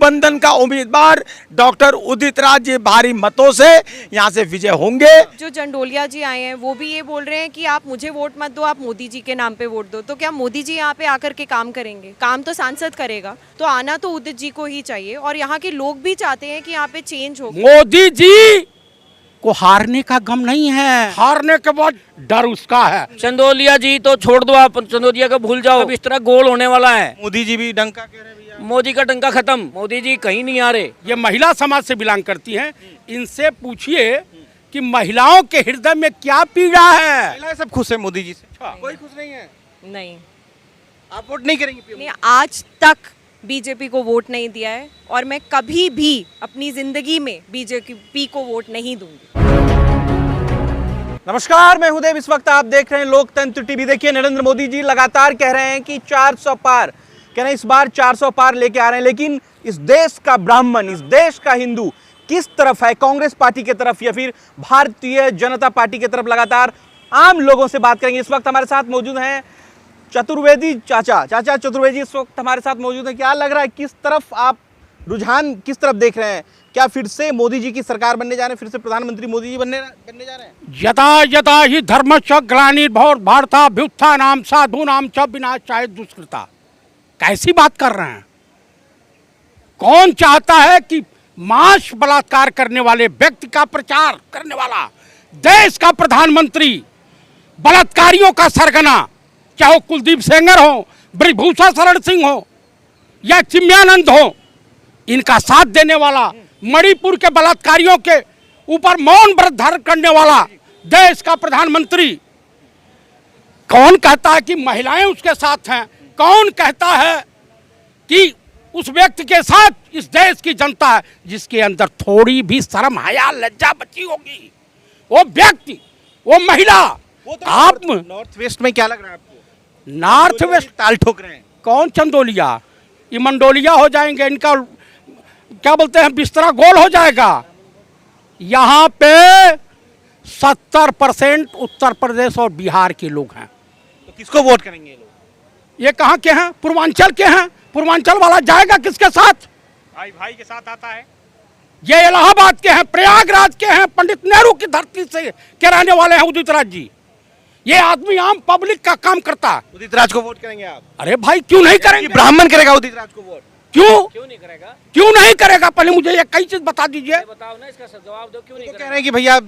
गठबंधन का उम्मीदवार डॉक्टर उदित राज जी भारी मतों से यहाँ से विजय होंगे। जो चंडोलिया जी आए हैं वो भी ये बोल रहे हैं कि आप मुझे वोट मत दो, आप मोदी जी के नाम पे वोट दो। तो क्या मोदी जी यहाँ पे आकर के काम करेंगे? काम तो सांसद करेगा, तो आना तो उदित जी को ही चाहिए। और यहाँ के लोग भी चाहते हैं कि यहाँ पे चेंज हो। मोदी जी को हारने का गम नहीं है, हारने के बाद डर उसका है। चंदोलिया जी तो छोड़ दो, आप चंदोलिया को भूल जाओ। अब इस तरह गोल होने वाला है। मोदी जी भी डंका कह रहे हैं भैया। मोदी का डंका खत्म, मोदी जी कहीं नहीं आ रहे। ये महिला समाज से बिलोंग करती हैं, इनसे पूछिए कि महिलाओं के हृदय में क्या पीड़ा है। महिलाएं सब खुश है मोदी जी से? कोई खुश नहीं है? नहीं, आप वोट नहीं करेंगे? मैंने आज तक बीजेपी को वोट नहीं दिया है और मैं कभी भी अपनी जिंदगी में बीजेपी को वोट नहीं दूंगी। नमस्कार, मैं हुदैब। इस वक्त आप देख रहे हैं लोकतंत्र टीवी। देखिए, नरेंद्र मोदी जी लगातार कह रहे हैं कि 400 पार, कह रहे हैं इस बार 400 पार लेके आ रहे हैं। लेकिन इस देश का ब्राह्मण, इस देश का हिंदू किस तरफ है? कांग्रेस पार्टी की तरफ या फिर भारतीय जनता पार्टी की तरफ? लगातार आम लोगों से बात करेंगे। इस वक्त हमारे साथ मौजूद हैं चतुर्वेदी चाचा चतुर्वेदी इस वक्त हमारे साथ मौजूद है। क्या लग रहा है, किस तरफ आप रुझान किस तरफ देख रहे हैं? क्या फिर से मोदी जी की सरकार बनने जा रहे हैं? फिर से प्रधानमंत्री मोदी जी बनने जा रहे हैं? यदा यदा ही धर्मश्च ग्लानिर्भवत्युत्थानाम् साधूनां च विनाशाय दुष्कृता। कैसी बात कर रहे हैं? कौन चाहता है कि मांस बलात्कार करने वाले व्यक्ति का प्रचार करने वाला देश का प्रधानमंत्री बलात्कारियों का सरगना, चाहे कुलदीप सेंगर हो, ब्रजभूषण शरण सिंह हो या चिन्मयानंद हो, इनका साथ देने वाला, मणिपुर के बलात्कारियों के ऊपर मौन व्रत धारण करने वाला देश का प्रधानमंत्री, कौन कहता है कि महिलाएं उसके साथ हैं? कौन कहता है कि उस व्यक्ति के साथ इस देश की जनता है जिसके अंदर थोड़ी भी शर्म हया लज्जा बची होगी? वो व्यक्ति, वो महिला। आप नॉर्थ वेस्ट में क्या लग रहा है आपको? नॉर्थ वेस्ट ताल ठोक रहे हैं। कौन चंदोलिया? ये मंडोलिया हो जाएंगे, इनका क्या बोलते हैं, बिस्तरा गोल हो जाएगा। यहाँ पे 70% उत्तर प्रदेश और बिहार के लोग हैं। तो किसको वोट करेंगे ये लोग? ये कहाँ के हैं? पूर्वांचल के हैं। पूर्वांचल वाला जाएगा किसके साथ? भाई भाई के साथ आता है। ये इलाहाबाद के हैं, प्रयागराज के हैं, पंडित नेहरू की धरती से के रहने वाले हैं उदित राज जी। ये आदमी आम पब्लिक का काम करता है। उदित राज को वोट करेंगे आप? अरे भाई, क्यों नहीं करेंगे? ब्राह्मण करेगा उदित राज को वोट? क्यों नहीं करेगा? क्यों नहीं करेगा? पहले मुझे ये कई चीज बता दीजिए। बताओ ना, इसका जवाब दो। क्यों नहीं कह रहे हैं कि भैया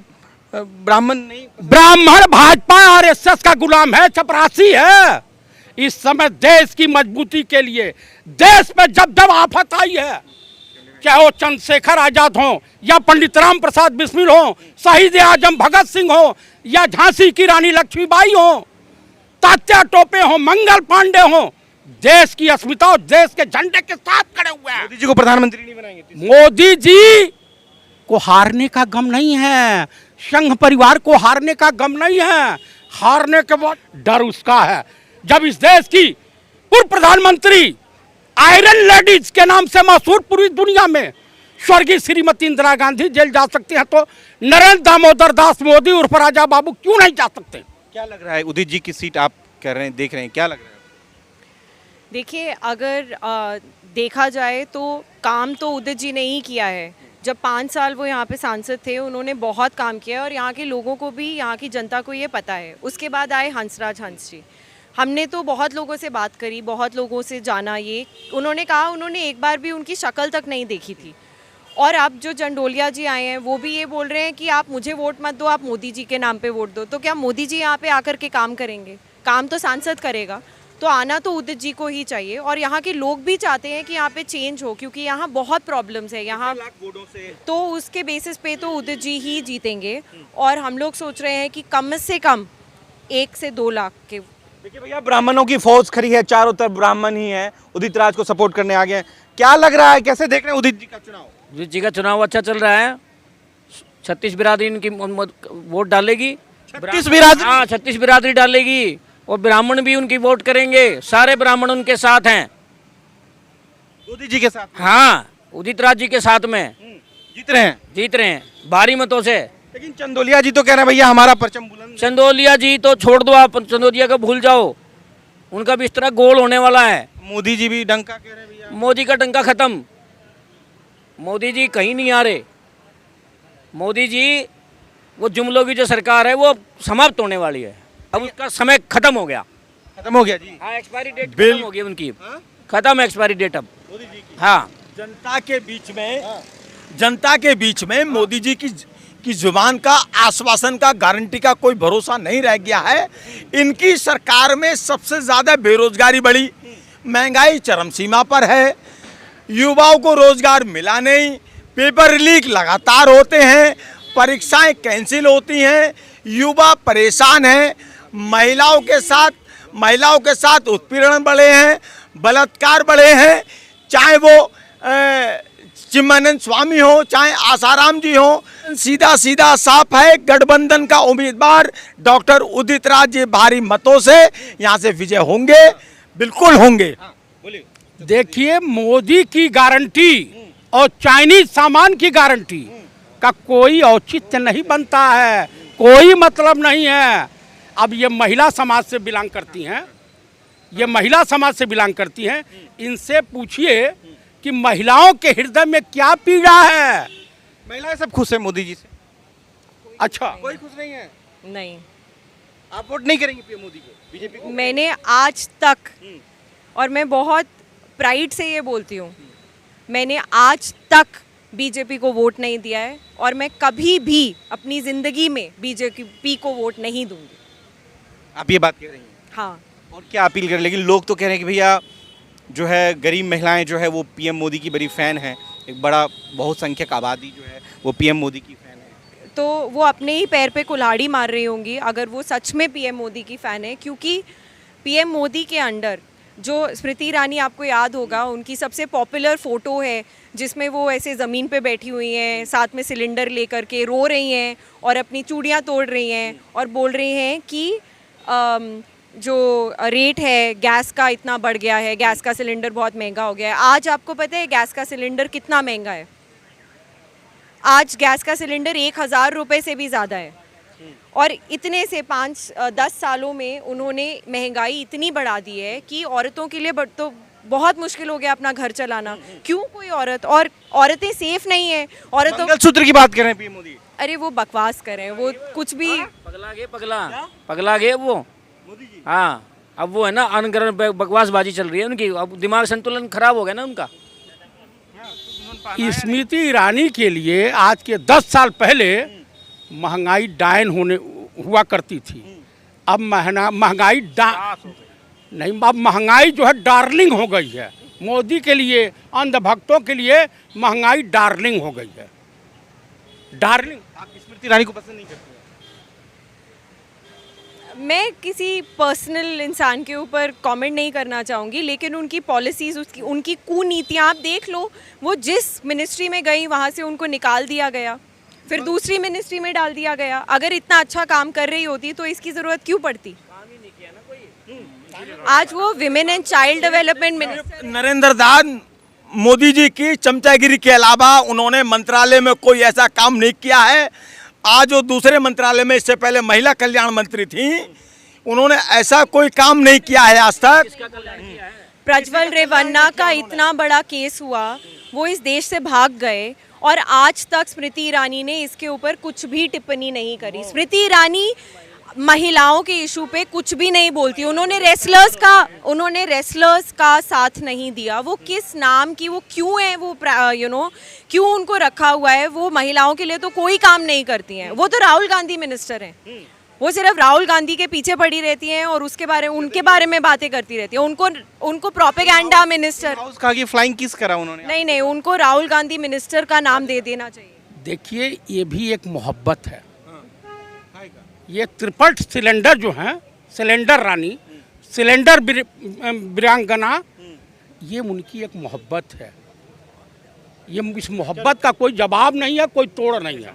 ब्राह्मण नहीं, ब्राह्मण भाजपा आरएसएस का गुलाम है, चपरासी है। इस समय देश की मजबूती के लिए, देश में जब आफत आई है, चाहे वो चंद्रशेखर आजाद हो या पंडित राम प्रसाद बिस्मिल हो, शहीद आजम भगत सिंह हो या झांसी की रानी लक्ष्मीबाई हो, तात्या टोपे हो, मंगल पांडे हो, देश की अस्मिता और देश के झंडे के साथ खड़े हुए हैं। मोदी जी को प्रधानमंत्री नहीं बनाएंगे? मोदी जी को हारने का गम नहीं है, संघ परिवार को हारने का गम नहीं है। हारने के बाद डर उसका है। जब इस देश की पूर्व प्रधानमंत्री आयरन लेडीज के नाम से मशहूर पूरी दुनिया में स्वर्गीय श्रीमती इंदिरा गांधी जेल जा सकती हैं, तो नरेंद्र दामोदर दास मोदी उर्फ राजा बाबू क्यों नहीं जा सकते? क्या लग रहा है, उदित जी की सीट आप कह रहे हैं, देख रहे हैं, क्या लग रहा है? देखिए, अगर देखा जाए तो काम तो उदित जी ने ही किया है। जब 5 साल वो यहाँ पे सांसद थे, उन्होंने बहुत काम किया और यहाँ के लोगों को भी, यहाँ की जनता को ये पता है। उसके बाद आए हंसराज हंस जी। हमने तो बहुत लोगों से बात करी, बहुत लोगों से जाना। ये उन्होंने कहा उन्होंने एक बार भी उनकी शक्ल तक नहीं देखी थी। और अब जो चंडोलिया जी आए हैं वो भी ये बोल रहे हैं कि आप मुझे वोट मत दो, आप मोदी जी के नाम पे वोट दो। तो क्या मोदी जी यहाँ पे आकर के काम करेंगे? काम तो सांसद करेगा, तो आना तो उदित जी को ही चाहिए। और यहाँ के लोग भी चाहते हैं कि यहाँ पे चेंज हो, क्योंकि यहाँ बहुत प्रॉब्लम्स है यहाँ। तो उसके बेसिस पे तो उदित जी ही जीतेंगे। और हम लोग सोच रहे हैं कि कम से कम 1 से 2 लाख के। देखिए भैया, ब्राह्मणों की फौज खड़ी है, चारों तरफ ब्राह्मण ही है, उदित राज को सपोर्ट करने आ गए हैं। क्या लग रहा है, कैसे देख रहे हैं उदित जी का चुनाव? उदित जी का चुनाव अच्छा चल रहा है। 36 बिरादरी इनकी वोट डालेगी। 36 बिरादरी? हाँ, 36 बिरादरी डालेगी और ब्राह्मण भी उनकी वोट करेंगे। सारे ब्राह्मण उनके साथ हैं, उदित जी के साथ। हाँ, उदित राज जी के साथ में जीत रहे हैं भारी मतों से। लेकिन चंदोलिया जी तो कह रहे हैं भैया हमारा परचम बुलंद। चंदोलिया जी तो छोड़ दो, आप चंदोलिया को भूल जाओ। उनका बिस्तरा गोल होने वाला है। मोदी जी भी डंका कह रहे हैं भैया। मोदी का डंका खत्म, मोदी जी कहीं नहीं आ रहे। मोदी जी वो जुमलों की जो सरकार है वो समाप्त होने वाली है। अब उसका समय खत्म हो गया। खत्म हो गया जी। हाँ, एक्सपायरी डेट खत्म हो गई उनकी। खत्म एक्सपायरी डेट अब। हाँ, जनता के बीच में मोदी जी की जुबान का, आश्वासन का, गारंटी का कोई भरोसा नहीं रह गया है। इनकी सरकार में सबसे ज्यादा बेरोजगारी बढ़ी, महंगाई चरम सीमा पर है, युवाओं को रोजगार मिला नहीं, पेपर लीक लगातार होते हैं, परीक्षाएं कैंसिल होती हैं, युवा परेशान हैं, महिलाओं के साथ उत्पीड़न बढ़े हैं, बलात्कार बढ़े हैं, चाहे वो चिन्मयानंद स्वामी हो, चाहे आसाराम जी हो। सीधा सीधा साफ है, गठबंधन का उम्मीदवार डॉक्टर उदित राज जी भारी मतों से यहाँ से विजय होंगे, बिल्कुल होंगे। देखिए, मोदी की गारंटी और चाइनीज सामान की गारंटी का कोई औचित्य नहीं बनता है, कोई मतलब नहीं है। अब ये महिला समाज से बिलोंग करती हैं, इनसे पूछिए कि महिलाओं के हृदय में क्या पीड़ा है। महिलाएं सब खुश है मोदी जी से? अच्छा, कोई खुश नहीं है? नहीं, आप वोट नहीं करेंगे पीएम मोदी को, बीजेपी को? मैंने आज तक, और मैं बहुत प्राइड से ये बोलती हूँ, मैंने आज तक बीजेपी को वोट नहीं दिया है और मैं कभी भी अपनी ज़िंदगी में बीजेपी को वोट नहीं दूंगी। आप ये बात कह रही हैं? हाँ, और क्या अपील करें? लेकिन लोग तो कह रहे हैं कि भैया जो है गरीब महिलाएं जो है वो पीएम मोदी की बड़ी फ़ैन हैं, एक बड़ा बहुसंख्यक आबादी जो है वो पीएम मोदी की फ़ैन है। तो वो अपने ही पैर पे कुल्हाड़ी मार रही होंगी अगर वो सच में पीएम मोदी की फ़ैन है, क्योंकि पीएम मोदी के अंडर जो स्मृति ईरानी, आपको याद होगा, उनकी सबसे पॉपुलर फ़ोटो है जिसमें वो ऐसे ज़मीन पे बैठी हुई हैं, साथ में सिलेंडर लेकर के रो रही हैं और अपनी चूड़ियाँ तोड़ रही हैं और बोल रही हैं कि जो रेट है गैस का इतना बढ़ गया है, गैस का सिलेंडर बहुत महंगा हो गया है। आज आपको पता है गैस का सिलेंडर कितना महंगा है? आज गैस का सिलेंडर 1,000 रुपये से भी ज़्यादा है और इतने से 5-10 सालों में उन्होंने महंगाई इतनी बढ़ा दी है कि औरतों के लिए तो बहुत मुश्किल हो गया अपना घर चलाना। क्यों कोई औरत, और औरतें सेफ नहीं है औरतों। मंगलसूत्र की बात कर रहे हैं पीएम मोदी? अरे वो बकवास कर रहे हैं, वो कुछ भी पगला गए वो। हाँ, अब वो है ना, अनगढ़ बकवासबाजी चल रही है उनकी, अब दिमाग संतुलन खराब हो गया ना उनका। स्मृति ईरानी के लिए आज के 10 साल पहले महंगाई हुआ करती थी, अब महंगाई नहीं, अब महंगाई जो है डार्लिंग हो गई है। मोदी के लिए, अंधभक्तों के लिए महंगाई डार्लिंग हो गई है, डार्लिंग। आप स्मृति ईरानी को पसंद नहीं करते? मैं किसी पर्सनल इंसान के ऊपर कमेंट नहीं करना चाहूँगी, लेकिन उनकी पॉलिसीज़, उनकी कुनीतियाँ आप देख लो। वो जिस मिनिस्ट्री में गई वहाँ से उनको निकाल दिया गया, फिर दूसरी मिनिस्ट्री में डाल दिया गया। अगर इतना अच्छा काम कर रही होती तो इसकी ज़रूरत क्यों पड़ती? आज वो women and child development minister. Narendra Das Modi ji की चमचागिरी के अलावा उन्होंने मंत्रालय में कोई ऐसा काम नहीं किया है। आज वो दूसरे मंत्रालय में, इससे पहले महिला कल्याण मंत्री थी, उन्होंने ऐसा कोई काम नहीं किया है आज तक। प्रज्वल रेवन्ना का इतना बड़ा केस हुआ, वो इस देश से भाग गए और आज तक स्मृति ईरानी ने इसके ऊपर कुछ भी टिप्पणी नहीं करी। स्मृति ईरानी महिलाओं के इशू पे कुछ भी नहीं बोलती। उन्होंने रेसलर्स का साथ नहीं दिया। वो किस नाम की, वो क्यों है, वो क्यों उनको रखा हुआ है? वो महिलाओं के लिए तो कोई काम नहीं करती हैं। वो तो राहुल गांधी मिनिस्टर हैं, वो सिर्फ राहुल गांधी के पीछे पड़ी रहती हैं और उनके बारे में बातें करती रहती हैं। उनको प्रोपेगेंडा मिनिस्टर कहा कि फ्लाइंग किस करा उन्होंने? नहीं, उनको राहुल गांधी मिनिस्टर का नाम दे देना चाहिए। देखिए, ये भी एक मोहब्बत है। ये त्रिपट सिलेंडर जो हैं, सिलेंडर रानी, सिलेंडर वीरांगना, ये उनकी एक मोहब्बत है। ये इस मोहब्बत का कोई जवाब नहीं है, कोई तोड़ नहीं है।